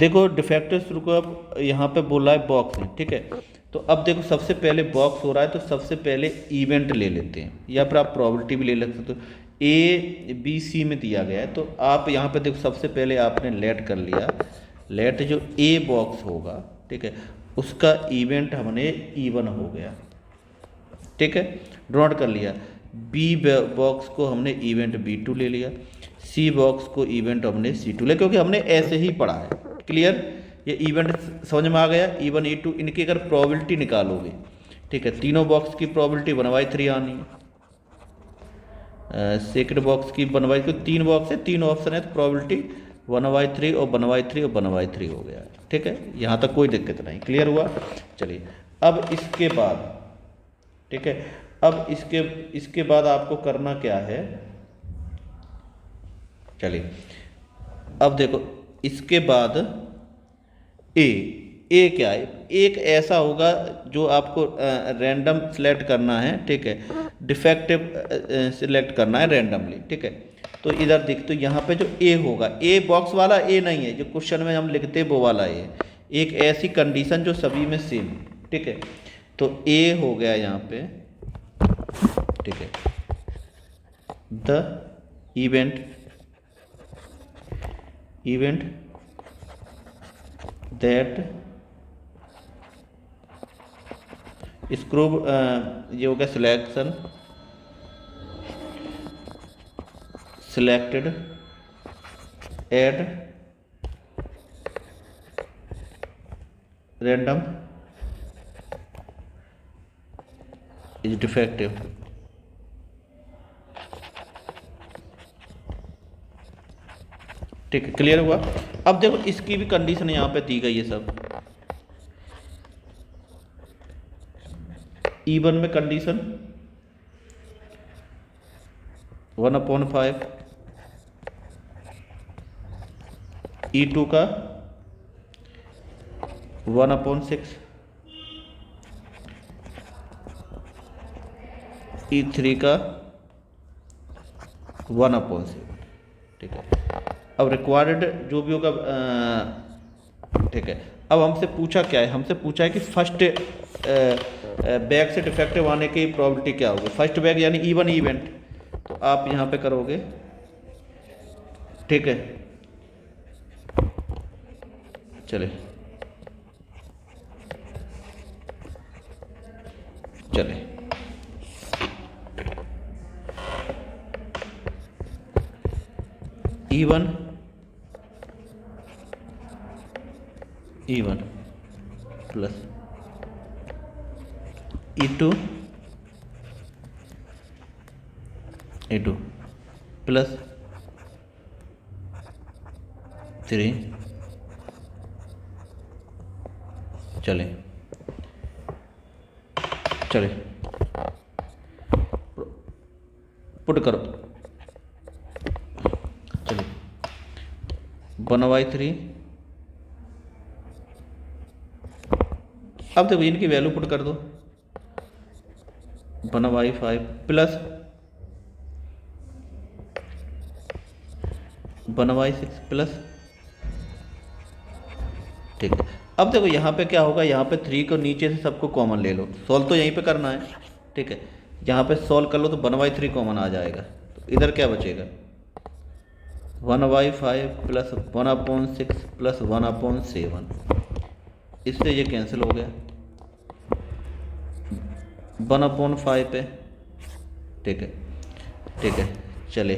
देखो डिफेक्टिव शुरू को अब यहाँ पे बोला है बॉक्स में, ठीक है। तो अब देखो सबसे पहले बॉक्स हो रहा है तो सबसे पहले इवेंट ले लेते हैं, या फिर आप प्रोबेबिलिटी भी ले सकते हो। ए बी सी में दिया गया है तो आप यहाँ पे देखो सबसे पहले आपने लेट कर लिया, लेट जो ए बॉक्स होगा, ठीक है, उसका इवेंट हमने इवन हो गया, ठीक है, ड्रॉट कर लिया। बी बॉक्स को हमने इवेंट B2 ले लिया, सी बॉक्स को इवेंट हमने C2 ले, क्योंकि हमने ऐसे ही पढ़ा है। क्लियर, ये इवेंट समझ में आ गया। E1 E2 इनकी अगर प्रोबेबिलिटी निकालोगे, ठीक है, तीनों बॉक्स की प्रोबेबिलिटी 1/3 आनी है, सेकंड बॉक्स की 1/3, क्योंकि तीन बॉक्स है, तीन ऑप्शन है, तो प्रोबेबिलिटी 1/3 और 1/3 और 1/3 हो गया, ठीक है। यहाँ तक कोई दिक्कत नहीं, क्लियर हुआ। चलिए अब इसके बाद, ठीक है, अब इसके बाद आपको करना क्या है, चलिए अब देखो इसके बाद ए क्या है, एक ऐसा होगा जो आपको रैंडम सेलेक्ट करना है, ठीक है, डिफेक्टिव सिलेक्ट करना है रैंडमली, ठीक है। तो इधर देख, तो यहाँ पे जो ए होगा, ए बॉक्स वाला ए नहीं है जो क्वेश्चन में हम लिखते हैं वो वाला ए, एक ऐसी कंडीशन जो सभी में सेम, ठीक है। तो ए हो गया यहाँ पे, ठीक है, द इवेंट दैट स्क्रू, ये हो गया selected at random is defective, ठीक है, क्लियर हुआ। अब देखो इसकी भी कंडीशन यहाँ पे दी गई है सब। E1 में कंडीशन 1/5, E2 का 1/6, E3 का 1/7, ठीक है। अब रिक्वायर्ड जो भी होगा, ठीक है। अब हमसे पूछा क्या है, हमसे पूछा है कि फर्स्ट बैग से डिफेक्टिव आने की प्रोबेबिलिटी क्या होगी, फर्स्ट बैग यानी E1 इवेंट, तो आप यहाँ पे करोगे, ठीक है। चले E1 प्लस E2 प्लस 3, चले पुट करो, चलिए 1/3। अब देखो इनकी वैल्यू पुट कर दो, 1/5 प्लस 1/6 प्लस, ठीक है। अब देखो यहाँ पे क्या होगा, यहाँ पे 3 को नीचे से सबको कॉमन ले लो, सॉल्व तो यहीं पे करना है, ठीक है। यहाँ पे सॉल्व कर लो तो 1/3 कॉमन आ जाएगा, तो इधर क्या बचेगा, 1/5 प्लस 1/6 प्लस 1/7, इससे ये कैंसिल हो गया, 1/5 पे, ठीक है। चले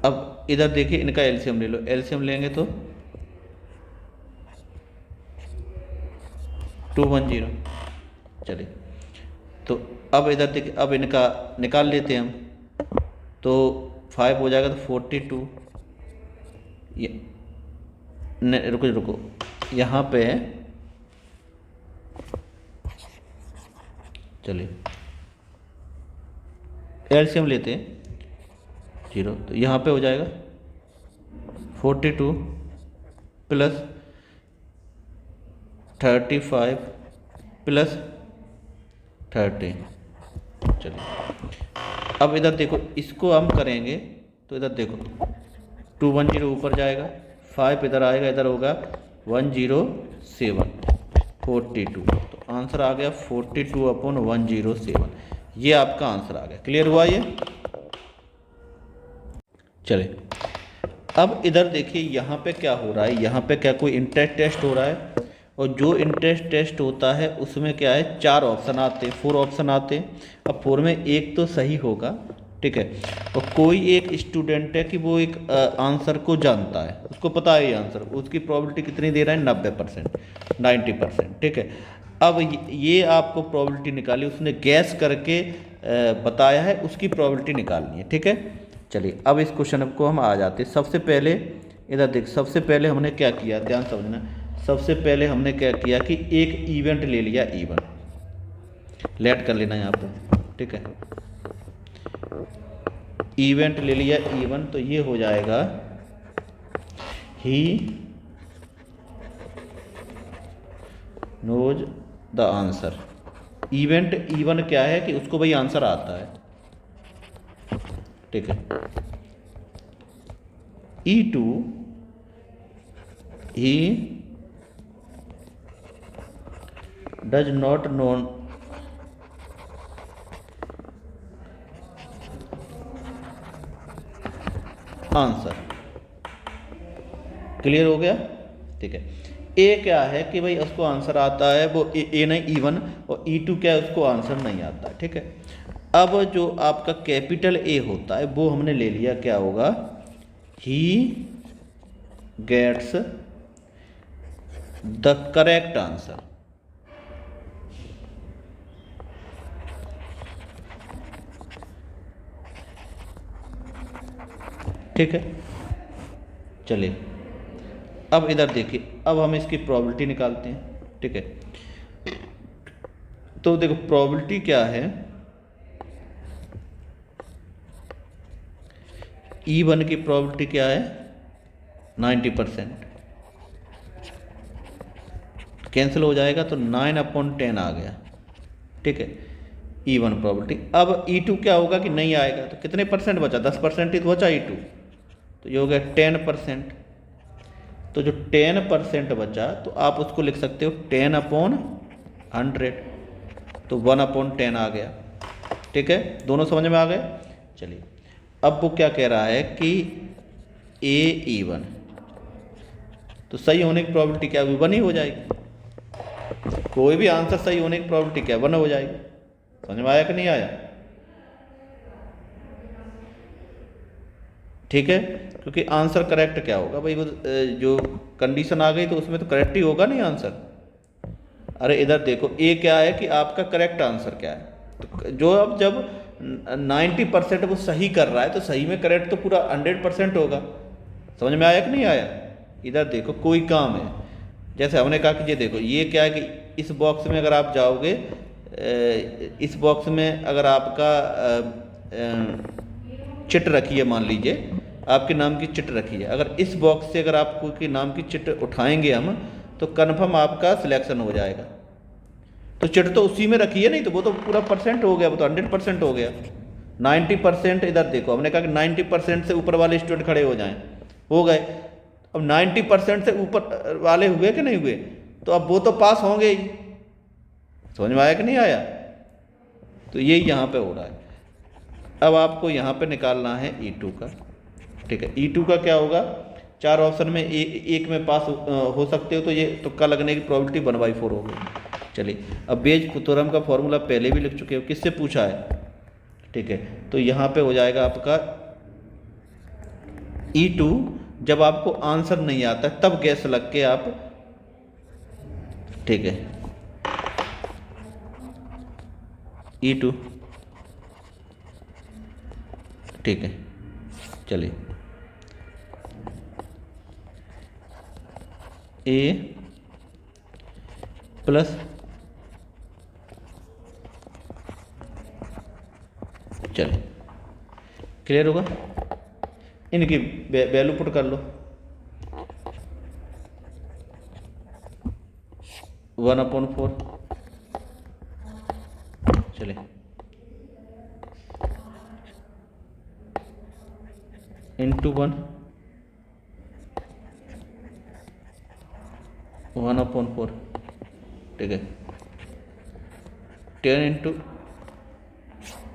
अब इधर देखिए इनका एलसीएम ले लो, एलसीएम लेंगे तो 210, चलिए। तो अब इधर देखिए, अब इनका निकाल लेते हैं हम, तो 5 हो जाएगा तो 42, ये रुको यहाँ पे, चलिए एलसीएम लेते हैं 0, तो यहाँ पे हो जाएगा 42 प्लस 35 प्लस 30, चलिए। अब इधर देखो इसको हम करेंगे तो इधर देखो 210 ऊपर जाएगा, 5 इधर आएगा, इधर होगा 107 42। तो आंसर आ गया 42/107। ये आपका आंसर आ गया। क्लियर हुआ ये? चले अब इधर देखिए यहाँ पे क्या हो रहा है, यहाँ पे क्या कोई इंटरेस्ट टेस्ट हो रहा है, और जो इंटरेस्ट टेस्ट होता है उसमें क्या है 4 ऑप्शन आते हैं, 4 ऑप्शन आते हैं। अब 4 में एक तो सही होगा, ठीक है, और कोई एक स्टूडेंट है कि वो एक आंसर को जानता है, उसको पता है ये आंसर, उसकी प्रोबेबिलिटी कितनी दे रहा है 90%, 90%, ठीक है। अब ये आपको प्रोबेबिलिटी निकाली, उसने गैस करके बताया है, उसकी प्रोबेबिलिटी निकालनी है, ठीक है। चलिए अब इस क्वेश्चन को हम आ जाते हैं। सबसे पहले इधर देख, सबसे पहले हमने क्या किया, ध्यान समझना। सबसे पहले हमने क्या किया कि एक इवेंट ले लिया, इवेंट लेट कर लेना यहाँ पर, ठीक है। इवेंट ले लिया इवेंट, तो ये हो जाएगा he knows the answer. Event even क्या है कि उसको भाई आंसर आता है, ठीक है। E2 he does not known answer. Clear हो गया, ठीक है। ए क्या है कि भाई उसको आंसर आता है, वो ए नहीं इवन, और E2 क्या है उसको आंसर नहीं आता, ठीक है। अब जो आपका कैपिटल ए होता है वो हमने ले लिया, क्या होगा he gets the correct answer. ठीक है, चलिए अब इधर देखिए, अब हम इसकी प्रोबेबिलिटी निकालते हैं, ठीक है। तो देखो प्रोबेबिलिटी क्या है, E1 की प्रोबेबिलिटी क्या है 90%, कैंसिल हो जाएगा तो 9/10 आ गया, ठीक है, E1 प्रोबेबिलिटी। अब E2 क्या होगा कि नहीं आएगा, तो कितने परसेंट बचा, 10% ही तो बचा E2, तो ये हो गया 10%। तो जो 10% बचा तो आप उसको लिख सकते हो 10/100, तो 1/10 आ गया, ठीक है। दोनों समझ में आ गए। चलिए अब वो क्या कह रहा है कि A1, तो सही होने की प्रोबेबिलिटी क्या, 1 ही हो जाएगी। कोई भी आंसर सही होने की प्रोबेबिलिटी क्या 1 हो जाएगी। समझ में आया कि नहीं आया? ठीक है, क्योंकि आंसर करेक्ट क्या होगा भाई, वो जो कंडीशन आ गई तो उसमें तो करेक्ट ही होगा नहीं आंसर। अरे इधर देखो ए क्या है कि आपका करेक्ट आंसर क्या है, तो जो अब जब 90% वो सही कर रहा है तो सही में करेक्ट तो पूरा 100% होगा। समझ में आया कि नहीं आया? इधर देखो कोई काम है, जैसे हमने कहा कि ये देखो ये क्या है कि इस बॉक्स में अगर आप जाओगे, इस बॉक्स में अगर आपका चिट रखी है, मान लीजिए आपके नाम की चिट रखी है, अगर इस बॉक्स से अगर आप कोई के नाम की चिट उठाएंगे हम, तो कन्फर्म आपका सिलेक्शन हो जाएगा। तो चिट तो उसी में रखी है, नहीं तो वो तो पूरा परसेंट हो गया, वो तो 100% हो गया। 90% इधर देखो हमने कहा कि 90% से ऊपर वाले स्टूडेंट खड़े हो जाएं, हो गए। अब 90% से ऊपर वाले हुए कि नहीं हुए, तो अब वो तो पास होंगे ही। समझ में आया कि नहीं आया? तो यही यहाँ पे हो रहा है। अब आपको यहाँ पे निकालना है E2 का, ठीक है। E2 का क्या होगा, 4 ऑप्शन में एक में पास हो सकते हो, तो ये तुक्का लगने की प्रोबेबिलिटी 1/4 होगी। चलिए अब बेज थ्योरम का फॉर्मूला पहले भी लिख चुके हो, किससे पूछा है, ठीक है। तो यहाँ पे हो जाएगा आपका E2, जब आपको आंसर नहीं आता तब गैस लग के आप, ठीक है, E2, ठीक है। चलिए A प्लस, चलिए क्लियर होगा। इनकी वैल्यू पुट कर लो, 1/4, चलिए इंटू 1, 1/4, ठीक है, 10 इंटू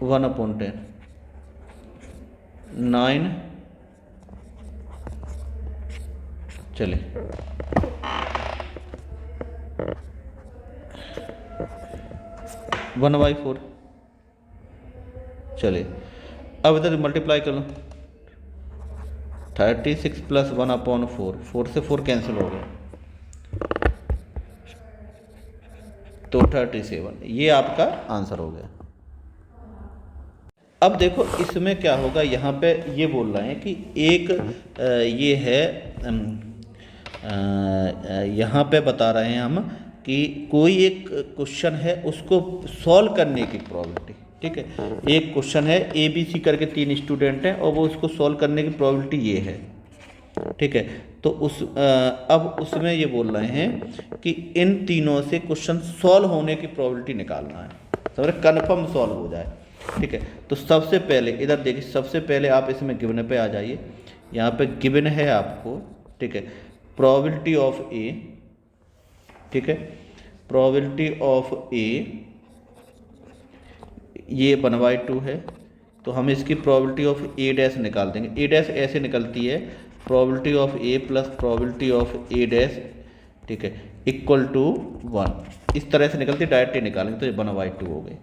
1/10, 9, चले 1/4, चले अब इधर मल्टीप्लाई कर लो, 36 प्लस 1/4, 4 से 4 कैंसिल हो गया तो 37, ये आपका आंसर हो गया। अब देखो इसमें क्या होगा, यहाँ पे ये बोल रहे हैं कि एक ये है यहाँ पे बता रहे हैं हम कि कोई एक क्वेश्चन है उसको सॉल्व करने की प्रोबेबिलिटी, ठीक है, एक क्वेश्चन है ABC करके 3 स्टूडेंट हैं और वो उसको सॉल्व करने की प्रोबेबिलिटी ये है, ठीक है, तो अब उसमें ये बोल रहे हैं कि इन तीनों से क्वेश्चन सॉल्व होने की प्रोबेबिलिटी निकालना है, समझ रहे, कन्फर्म सॉल्व हो जाए, ठीक है। तो सबसे पहले इधर देखिए, सबसे पहले आप इसमें गिवन पे आ जाइए, यहाँ पे गिवन है आपको, ठीक है, प्रोबेबिलिटी ऑफ ए, ठीक है, प्रोबेबिलिटी ऑफ ए ये 1/2 है, तो हम इसकी प्रोबेबिलिटी ऑफ ए डैश निकाल देंगे। ए डैश ऐसे निकलती है, probability of A plus probability of A dash, ठीक है, इक्वल टू 1, इस तरह से निकलती है, डायरेक्ट ही निकालेंगे तो ये 1/2 हो गई।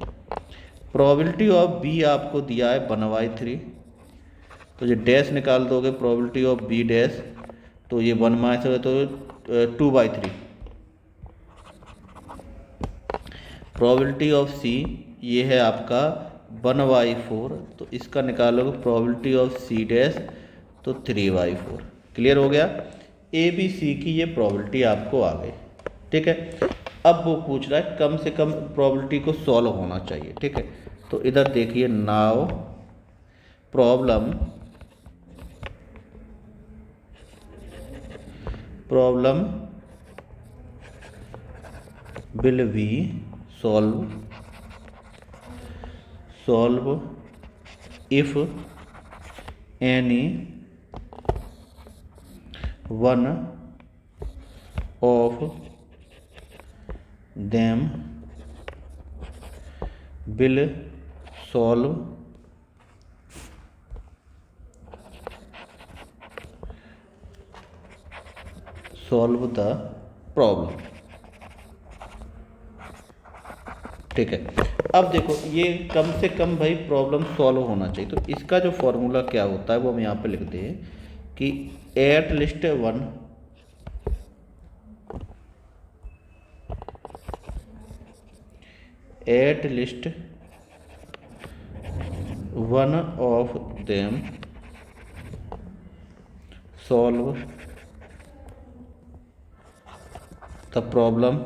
प्रोबेबिलिटी ऑफ बी आपको दिया है 1/3, तो ये डैश निकाल दोगे, प्रोबेबिलिटी ऑफ बी डैश, तो ये 1 माइनस हो तो 2/3। प्रोबेबिलिटी ऑफ सी ये है आपका 1/4, तो इसका निकालोगे प्रोबेबिलिटी ऑफ सी डैश तो 3/4। क्लियर हो गया, ए बी सी की ये प्रोबेबिलिटी आपको आ गई, ठीक है। अब वो पूछ रहा है कम से कम प्रोबेबिलिटी को सॉल्व होना चाहिए, ठीक है, तो इधर देखिए, now problem will be solve if any one of them will solve the problem, ठीक है। अब देखो ये कम से कम भाई प्रॉब्लम सॉल्व होना चाहिए, तो इसका जो फॉर्मूला क्या होता है वो हम यहाँ पे लिखते हैं कि at least one of them solve the problem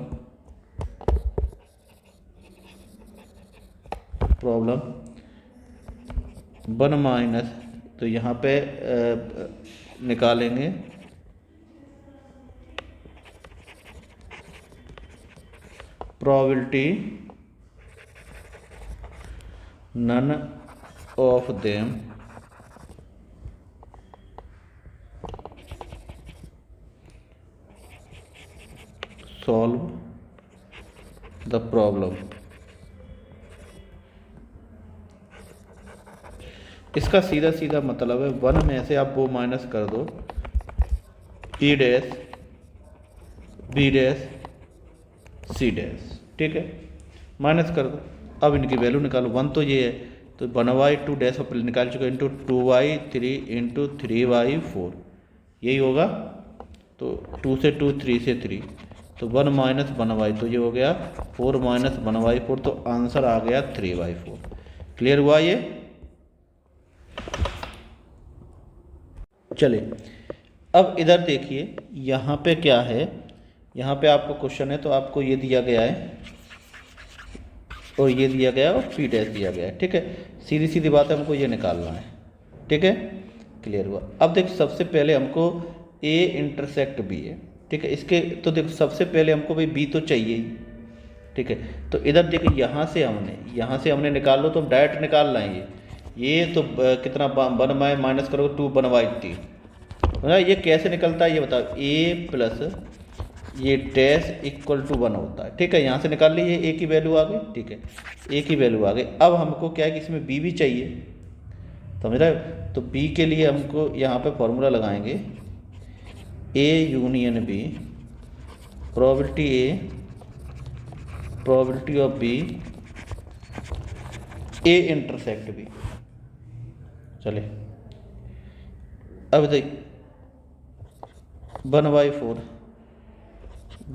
1 minus, तो यहाँ पे निकालेंगे probability none of them solve the problem. इसका सीधा सीधा मतलब है 1 में से आप वो माइनस कर दो, A dash B dash C dash, ठीक है, माइनस कर दो। अब इनकी वैल्यू निकालो, 1 तो ये है, तो 1/2 डैश पर निकाल चुके, इंटू 2/3 इंटू 3/4, यही होगा, तो 2 से 2 3 से 3, तो 1 माइनस 1/2, तो ये हो गया 4 माइनस 1/4, तो आंसर आ गया 3/4। क्लियर हुआ ये? चलिए अब इधर देखिए, यहाँ पे क्या है, यहाँ पे आपको क्वेश्चन है, तो आपको ये दिया गया है और ये दिया गया है और पी डैश दिया गया है, ठीक है, सीधी सीधी बात है, हमको ये निकालना है, ठीक है, क्लियर हुआ। अब देखो सबसे पहले हमको ए इंटरसेक्ट बी है, ठीक है, इसके तो देखो सबसे पहले हमको भाई बी तो चाहिए ही, ठीक है, तो इधर देखिए यहाँ से हमने निकाल लो, तो हम डायरेक्ट निकाल लाएंगे, ये तो कितना 1 माइनस करोगे 2 1/3, ये कैसे निकलता है ये बताओ, ए प्लस ये टेस इक्वल टू 1 होता है, ठीक है। यहाँ से निकाल लीजिए, ए की वैल्यू आ गई, ठीक है, ए की वैल्यू आ गई। अब हमको क्या है कि इसमें बी भी चाहिए, समझ रहे हो। तो बी के लिए हमको यहाँ पे फॉर्मूला लगाएंगे, A union B, probability A, probability of B, A intersect B. चले अब देख 1/4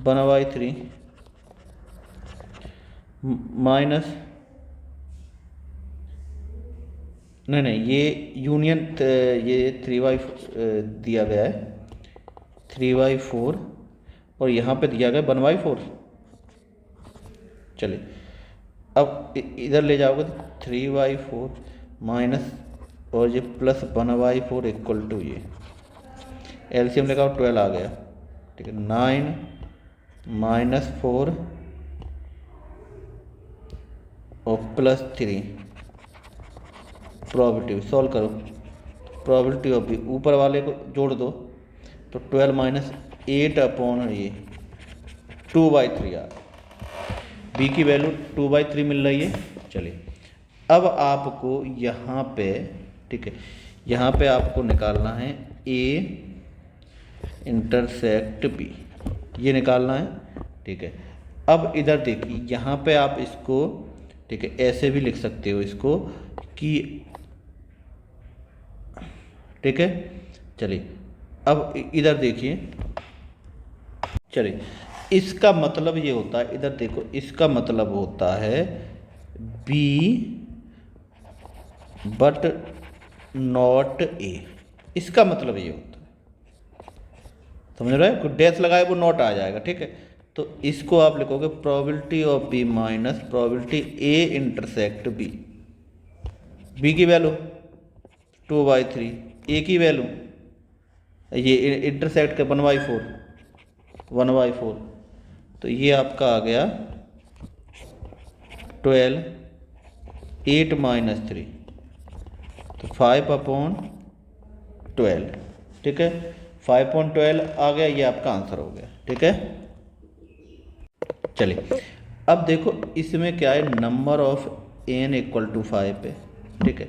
1/3 माइनस, नहीं ये यूनियन, ये 3/4 दिया गया है, 3/4 और यहाँ पे दिया गया 1/4। चलिए अब इधर ले जाओगे तो 3/4 माइनस और ये प्लस 1/4 इक्वल टू ये एलसीएम लगाओ 12 आ गया, ठीक है। 9 माइनस 4 और प्लस 3, प्रोबेबिलिटी सॉल्व करो, प्रोबेबिलिटी ऑफ बी ऊपर वाले को जोड़ दो तो 12 माइनस 8 अपॉन ये 2/3 आ, बी की वैल्यू 2/3 मिल रही है। चलिए अब आपको यहाँ पे, ठीक है, यहाँ पे आपको निकालना है ए इंटरसेक्ट बी, ये निकालना है, ठीक है। अब इधर देखिए यहाँ पे आप इसको, ठीक है, ऐसे भी लिख सकते हो इसको कि, ठीक है। चलिए अब इधर देखिए, चलिए इसका मतलब ये होता है, इधर देखो इसका मतलब होता है बी बट नॉट ए, इसका मतलब ये होता है, समझ रहे हो। डैश लगाए वो नॉट आ जाएगा, ठीक है। तो इसको आप लिखोगे probability of B minus probability A intersect B, B की वैल्यू 2/3, ए की वैल्यू ये इंटरसेक्ट का 1/4, तो ये आपका आ गया 12, 8 माइनस 3 तो 5/12, ठीक है। 5/12 आ गया, ये आपका आंसर हो गया, ठीक है। चलिए अब देखो इसमें क्या है, number of n equal to 5 है, ठीक है।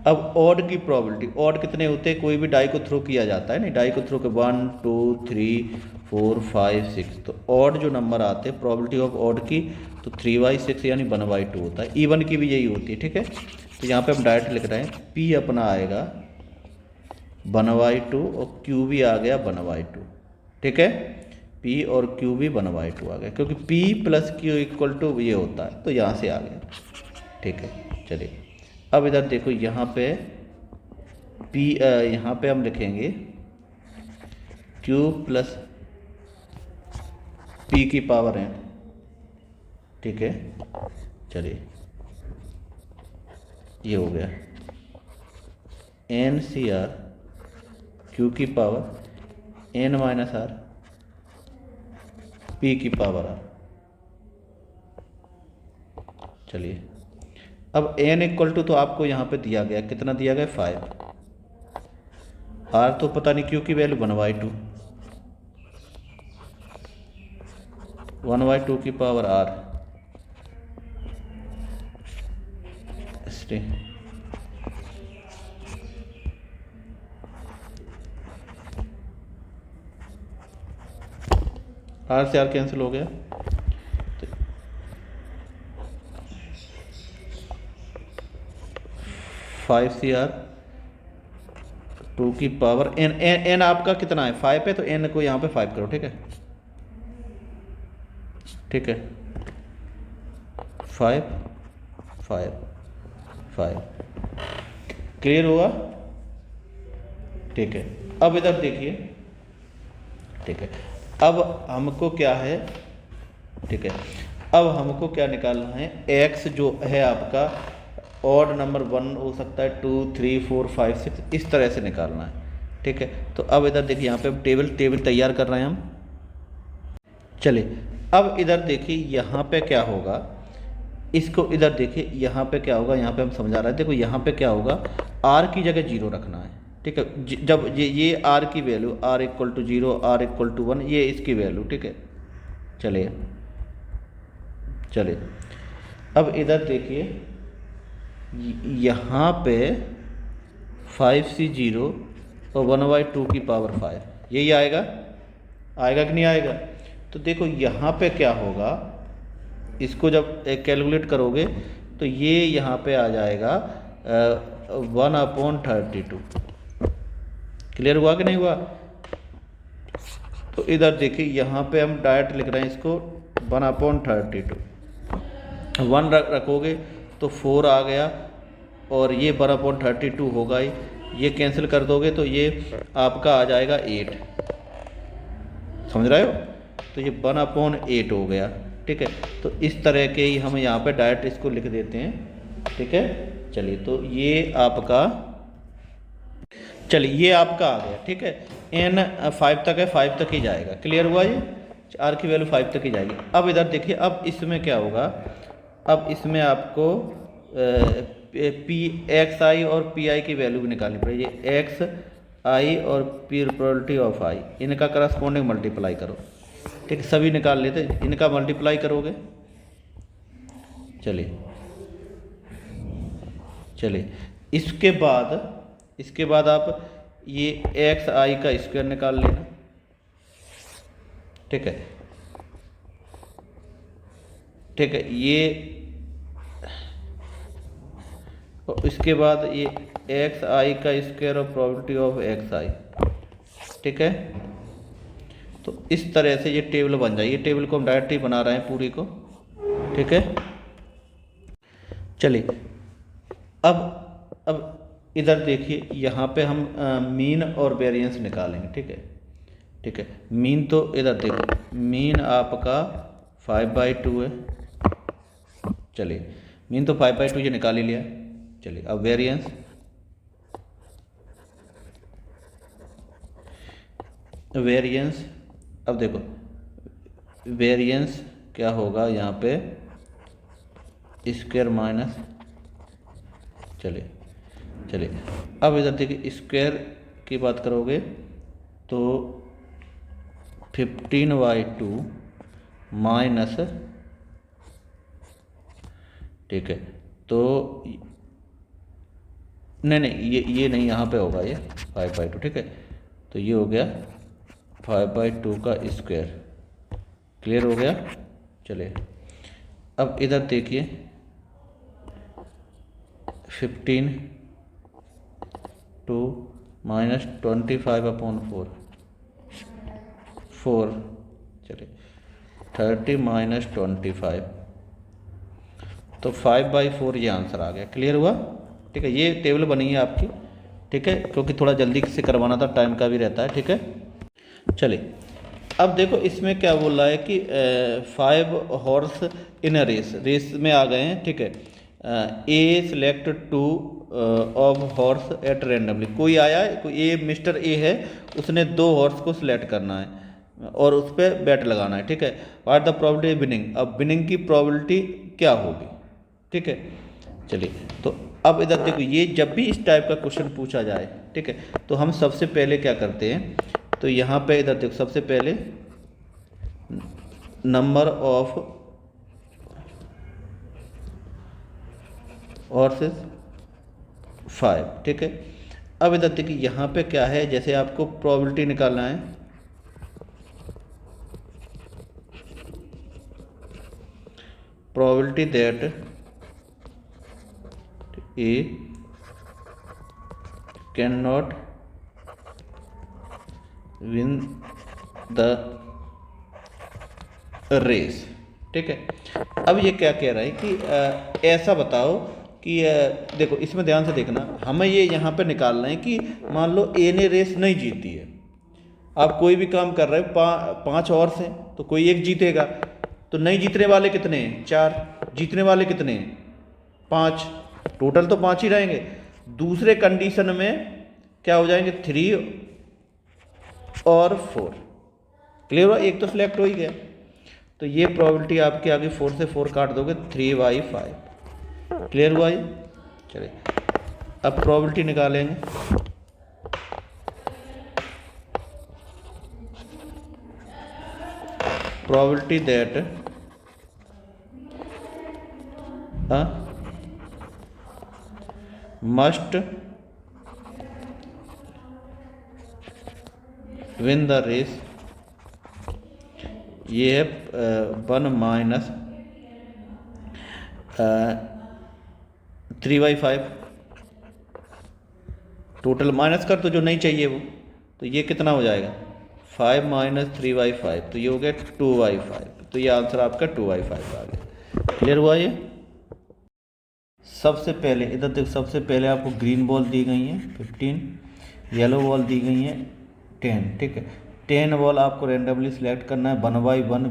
अब ऑड की प्रोबेबिलिटी, ऑड कितने होते हैं, कोई भी डाई को थ्रो किया जाता है, नहीं डाई को थ्रो के 1 2 3 4 5 6, तो ऑड जो नंबर आते हैं प्रोबेबिलिटी ऑफ ऑड की तो 3/6 यानी 1/2 होता है। इवन की भी यही होती है, ठीक है। तो यहाँ पे हम डायरेक्ट लिख रहे हैं पी अपना आएगा 1/2 और क्यू भी आ गया 1/2, ठीक है। पी और क्यू भी 1/2 आ गया, क्योंकि P plus Q equal to ये होता है, तो यहाँ से आ गया, ठीक है। चलिए अब इधर देखो यहाँ पे पी, यहाँ पे हम लिखेंगे क्यू प्लस पी की पावर n, ठीक है। चलिए ये हो गया NCR क्यू की power n minus R P की पावर आर। चलिए अब n इक्वल टू, तो आपको यहाँ पे दिया गया, कितना दिया गया 5, आर तो पता नहीं, क्यू की वैल्यू 1/2, 1/2 की पावर आर, आर से आर कैंसिल हो गया, 5CR 2 की पावर n आपका कितना है 5 है, तो n को यहाँ पे 5 करो, ठीक है, ठीक है। 5 5 5 क्लियर हुआ, ठीक है। अब इधर देखिए, ठीक है, अब हमको क्या है, ठीक है, अब हमको क्या निकालना है, x जो है आपका ऑड नंबर 1 हो सकता है, 2 3 4 5 6 इस तरह से निकालना है, ठीक है। तो अब इधर देखिए यहाँ पे टेबल तैयार कर रहे हैं हम। चलिए अब इधर देखिए यहाँ पे क्या होगा, इसको इधर देखिए यहाँ पे क्या होगा, यहाँ पे हम समझा रहे हैं। देखो यहाँ पे क्या होगा, r की जगह 0 रखना है, ठीक है। जब ये r की value r equal to 0 r equal to 1 ये इसकी वैल्यू, ठीक है, चलिए चलिए, अब इधर देखिए, यहाँ पे 5C0 और 1/2 की पावर 5, यही आएगा, आएगा कि नहीं आएगा? तो देखो यहाँ पे क्या होगा, इसको जब कैलकुलेट करोगे तो ये यहाँ पे आ जाएगा 1/32। क्लियर हुआ कि नहीं हुआ? तो इधर देखिए, यहाँ पे हम डायरेक्ट लिख रहे हैं इसको 1/32, 1 रखोगे तो 4 आ गया, और ये 1/32 होगा ही, ये कैंसिल कर दोगे तो ये आपका आ जाएगा 8। समझ रहे हो? तो ये 1/8 हो गया। ठीक है, तो इस तरह के ही हम यहाँ पे डायरेक्ट इसको लिख देते हैं। ठीक है, चलिए, तो ये आपका, चलिए ये आपका आ गया। ठीक है, n 5 तक है, 5 तक ही जाएगा। क्लियर हुआ? ये r की वैल्यू 5 तक ही जाएगी। अब इधर देखिए, अब इसमें क्या होगा, अब इसमें आपको xi और pi की वैल्यू भी निकालनी पड़ेगी। xi और प्रोबेबिलिटी ऑफ i, इनका करस्पॉन्डिंग मल्टीप्लाई करो। ठीक है, सभी निकाल लेते, इनका मल्टीप्लाई करोगे। चलिए चलिए, इसके बाद आप ये xi का स्क्वायर निकाल लेना। ठीक है, ठीक है, ये, और इसके बाद ये xi का स्क्वायर और प्रोबेबिलिटी ऑफ xi। ठीक है, तो इस तरह से ये टेबल बन जाएगी। ये टेबल को हम डायरेक्ट ही बना रहे हैं पूरी को। ठीक है, चलिए, अब इधर देखिए, यहाँ पे हम मीन और वेरिएंस निकालेंगे। ठीक है, ठीक है, मीन तो इधर देखिए, मीन आपका 5/2 है। चलिए, मीन तो 5/2 ये निकाल ही लिया। चलिए, अब वेरिएंस, अब देखो वेरिएंस क्या होगा यहाँ पे, स्क्वायर माइनस, चलिए चलिए, अब इधर देखिए, स्क्वायर की बात करोगे तो 15/2 माइनस, ठीक है, तो नहीं, ये नहीं, यहाँ पे होगा ये 5/2। ठीक है, तो ये हो गया 5/2 का स्क्वायर। क्लियर हो गया? चलिए, अब इधर देखिए, 15/2 माइनस 25/4, 4, चलिए 30 माइनस 25, तो 5/4 ये आंसर आ गया। क्लियर हुआ? ठीक है, ये टेबल बनी है आपकी। ठीक है, क्योंकि थोड़ा जल्दी से करवाना था, टाइम का भी रहता है। ठीक है, चलिए, अब देखो इसमें क्या बोल रहा है कि 5 हॉर्स इन अ रेस में आ गए हैं। ठीक है, A select 2 of horse at randomly, कोई आया है, कोई ए, मिस्टर ए है, उसने 2 हॉर्स को सिलेक्ट करना है और उस पर बैट लगाना है। ठीक है, व्हाट द प्रोबेबिलिटी विनिंग, अब विनिंग की प्रोबेबिलिटी क्या होगी? ठीक है, चलिए, तो अब इधर देखो, ये जब भी इस टाइप का क्वेश्चन पूछा जाए, ठीक है, तो हम सबसे पहले क्या करते हैं, तो यहाँ पे इधर देखो, सबसे पहले नंबर ऑफ हॉर्सेस 5। ठीक है, अब इधर देखिए, यहाँ पे क्या है, जैसे आपको प्रोबेबिलिटी निकालना है, probability that A can not win the race. ठीक है, अब ये क्या कह रहा है कि ऐसा बताओ कि देखो, इसमें ध्यान से देखना, हमें ये यहाँ पे निकालना है कि मान लो ए ने रेस नहीं जीती है, आप कोई भी काम कर रहे हो, 5 हॉर्स हैं, तो कोई एक जीतेगा, तो नहीं जीतने वाले कितने हैं? 4, जीतने वाले कितने हैं? 5, टोटल तो 5 ही रहेंगे। दूसरे कंडीशन में क्या हो जाएंगे? 3 और 4। क्लियर हुआ? एक तो सिलेक्ट हो ही गया, तो ये प्रोबेबिलिटी आपकी आगे 4 से 4 काट दोगे, 3/5। क्लियर हुआ ये? चलिए, अब प्रोबेबिलिटी निकालेंगे। probability that a must win the race, ये है 1 माइनस 3/5, टोटल माइनस कर तो जो नहीं चाहिए वो, तो ये कितना हो जाएगा 5 माइनस 3/5, तो ये हो गया 2/5, तो ये आंसर आपका 2/5 आ गया। क्लियर हुआ ये। सबसे पहले इधर देखो, सबसे पहले आपको ग्रीन बॉल दी गई है 15, येलो बॉल दी गई है 10, ठीक है। 10 बॉल आपको रेंडमली सिलेक्ट करना है 1/1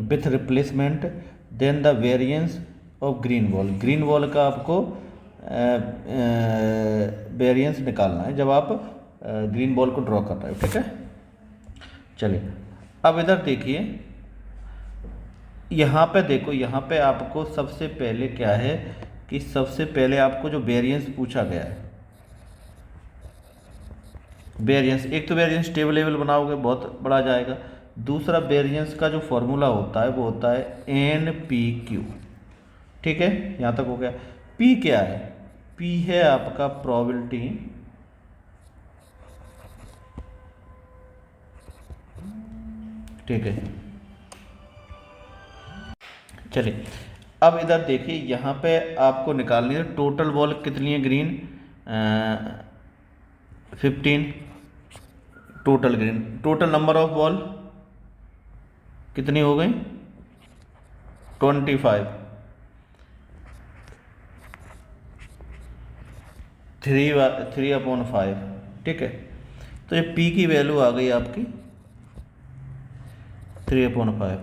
with replacement, then the variance of green ball. Green ball का आपको वेरिएंस निकालना है जब आप ग्रीन बॉल को ड्रॉ कर रहे हो, ठीक है। चलिए अब इधर देखिए, यहाँ पे देखो, यहाँ पे आपको सबसे पहले क्या है कि सबसे पहले आपको जो वेरिएंस पूछा गया है, वेरिएंस, एक तो वेरिएंस टेबल लेवल बनाओगे बहुत बड़ा जाएगा, दूसरा वेरिएंस का जो फॉर्मूला होता है वो होता है NPQ, ठीक है। यहाँ तक हो गया। P क्या है, P है आपका प्रोबेबिलिटी, ठीक है। चलिए अब इधर देखिए, यहाँ पे आपको निकालनी है टोटल बॉल कितनी है green 15, total green, total number of ball कितनी हो गई 25, 3/5, ठीक है। तो ये P की वैल्यू आ गई आपकी 3/5,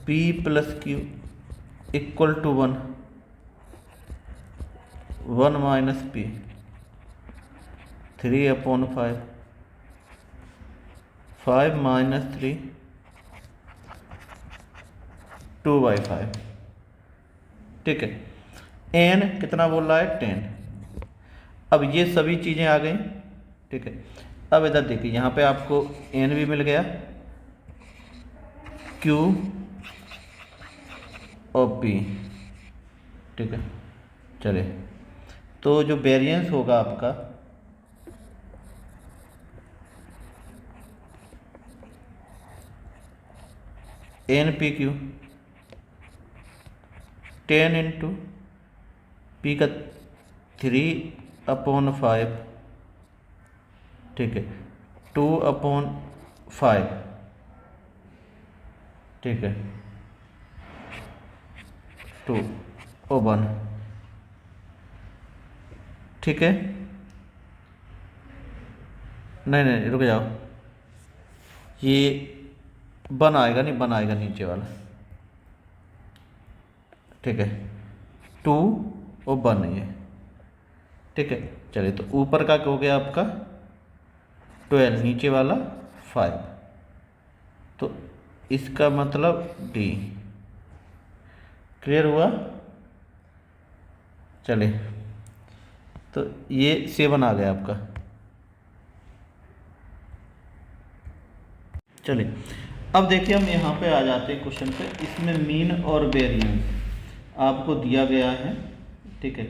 P plus Q equal to 1, 1 minus P 3/5, 5 minus 3 2/5, ठीक है। n कितना बोल रहा है 10। अब ये सभी चीज़ें आ गई, ठीक है। अब इधर देखिए, यहाँ पे आपको n भी मिल गया, q और p, ठीक है। चलिए तो जो वेरिएंस होगा आपका NPQ 10 इंटू P का 3/5, ठीक है, 2/5, ठीक है, 2 और 1, ठीक है। नहीं रुक जाओ, ये 1 आएगा नहीं, 1 आएगा नीचे वाला, ठीक है, 2 और 1 ये, ठीक है। चलिए तो ऊपर का क्या हो गया आपका 12, नीचे वाला 5, तो इसका मतलब D। क्लियर हुआ। चलिए तो ये 7 आ गया आपका। चलिए अब देखिए, हम यहाँ पे आ जाते हैं क्वेश्चन पे। इसमें मीन और वेरिएंस आपको दिया गया है, ठीक है,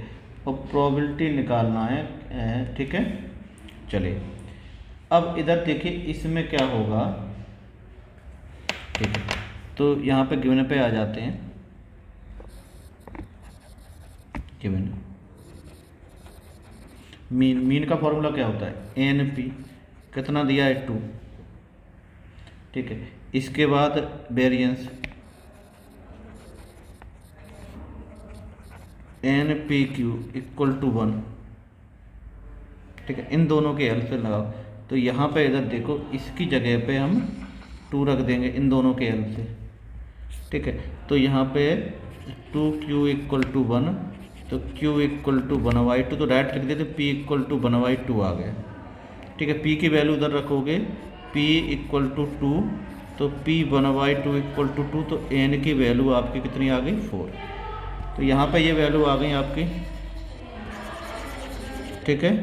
और प्रोबेबिलिटी निकालना है, ठीक है। चलिए अब इधर देखिए, इसमें क्या होगा, ठीक है। तो यहाँ पे गिवन पे आ जाते हैं, गिवन मीन का फॉर्मूला क्या होता है NP, कितना दिया है 2, ठीक है। इसके बाद वेरिएंस NPQ इक्वल टू 1, ठीक है। इन दोनों के हेल्प से लगाओ, तो यहाँ पे इधर देखो, इसकी जगह पे हम 2 रख देंगे इन दोनों के हेल्प से, ठीक है। तो यहाँ पे 2Q इक्वल टू 1, तो Q इक्वल टू 1/2, तो डायरेक्ट लिख देते P इक्वल टू 1/2 आ गया, ठीक है। P की वैल्यू उधर रखोगे, P इक्वल टू 2, तो P 1/2 इक्वल टू 2, तो N की वैल्यू आपकी कितनी आ गई 4, तो यहाँ पे ये वैल्यू आ गई आपकी, ठीक है।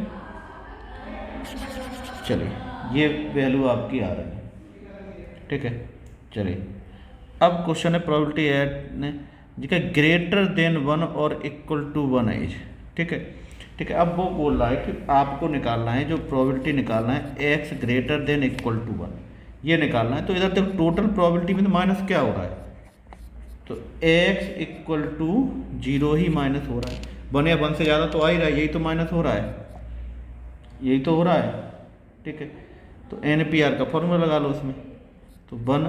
चलिए ये वैल्यू आपकी आ रही है, ठीक है। चलिए अब क्वेश्चन है प्रोबेबिलिटी एट ने ठीक है ग्रेटर देन 1 और इक्वल टू 1 एज, ठीक है। ठीक है, अब वो बोल रहा है कि आपको निकालना है, जो प्रोबेबिलिटी निकालना है x greater than equal to 1, ये निकालना है। तो इधर देखो टोटल प्रोबेबिलिटी में तो माइनस क्या हो रहा है, तो x इक्वल टू 0 ही माइनस हो रहा है, 1 या 1 से ज़्यादा तो आ ही रहा है, यही तो माइनस हो रहा है, यही तो हो रहा है, ठीक है। तो NPR का फॉर्मूला लगा लो उसमें, तो 1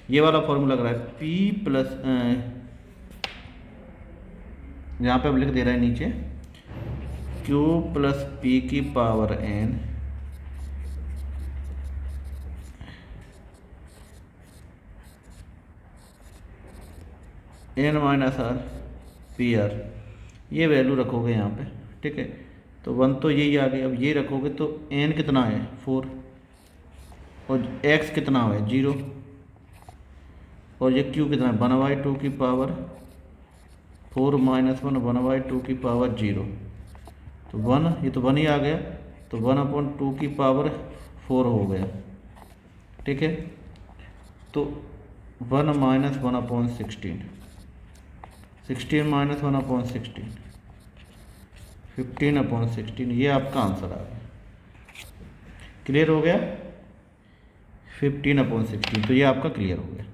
ये वाला फॉर्मूला लग रहा है P प्लस यहाँ पे अब लिख दे रहा है नीचे Q प्लस P की power N N minus R PR, ये वैल्यू रखोगे यहाँ पे, ठीक है। तो 1 तो यही आ गई, अब ये रखोगे तो N कितना है 4 और X कितना है 0 और ये Q कितना है 1/2 की पावर 4 माइनस 1 1/2 की पावर 0, तो 1 ये तो 1 ही आ गया, तो 1/2 की पावर 4 हो गया, ठीक है। तो 1 माइनस 1/16, 16 माइनस 1/16, 15/16, ये आपका आंसर आ गया। क्लियर हो गया, 15/16, तो ये आपका क्लियर हो गया।